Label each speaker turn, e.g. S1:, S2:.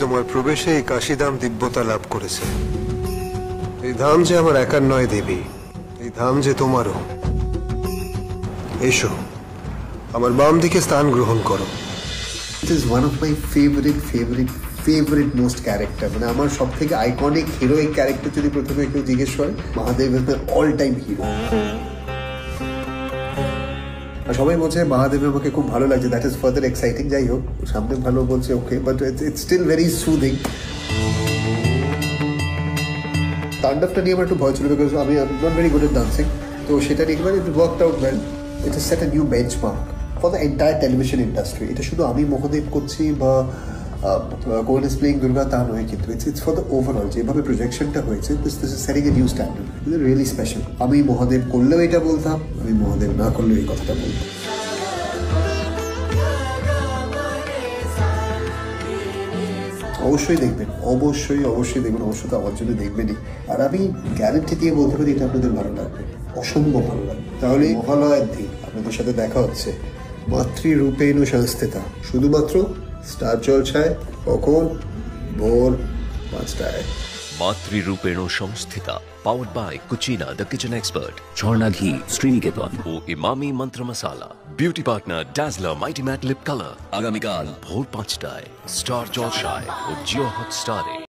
S1: তোমার প্রবেশে এই কাশীধাম দিব্যতা লাভ করেছে। এই ধাম যে আমার একার নয় দেবী, এই ধাম যে তোমারও। এসো, আমার বাম দিকে স্থান গ্রহণ করো।
S2: It is one of my favourite most character. মানে আমার সব থেকে আইকনিক হিরোইক ক্যারেক্টার যদি প্রথমে কেউ জিজ্ঞেস করে, Mahadev is my all time hero. সবাই বলছে মহাদেবের আমাকে খুব ভালো লাগছে, দ্যাট ইজ ফার্দার এক্সাইটিং। যাই হোক, সামনে ভালো বলছে, okay, but it's still very soothing. তাণ্ডবটা নিয়ে আমার একটু ভয় ছিল, বিকজ আমি not very good at dancing. তো সেটা নিয়ে it worked out well. It is set a new benchmark for the entire television industry. এটা শুধু আমি মহাদেব করছি বা কোন ইজ প্লেইং দুর্গা তা নয়, কিন্তু ইটস ফর দ্য ওভারঅল যেভাবে প্রজেকশনটা হয়েছে, this is setting a new standard, really special. আমি মহাদেব করলেও এটা বলতাম, আমি মহাদেব না করলেও এই কথাটা বলতাম। অবশ্যই দেখবেন, অবশ্যই দেখবেন, অবশ্যই তো আমার জন্য দেখবেনই। আর আমি গ্যারান্টি দিয়ে বলতে পারি এটা আপনাদের ভালো লাগবে, অসম্ভব ভালো লাগবে। তাহলে মহালয়ার দিন আপনাদের সাথে দেখা হচ্ছে মাতৃরূপেণ সংস্থিতা, শুধুমাত্র স্টার জলসায়। কখন? ভোর 5টায়।
S3: মাতৃরূপেণ সংস্থিতা, powered by Kuchina the kitchen expert,
S4: Jharna ghee, Sriniketan
S3: ও Emami Mantra Masala. Beauty partner Dazzler mighty matte lip colour. আগামীকাল ভোর 5টায় স্টার জলসায় ও জিও হটস্টারে।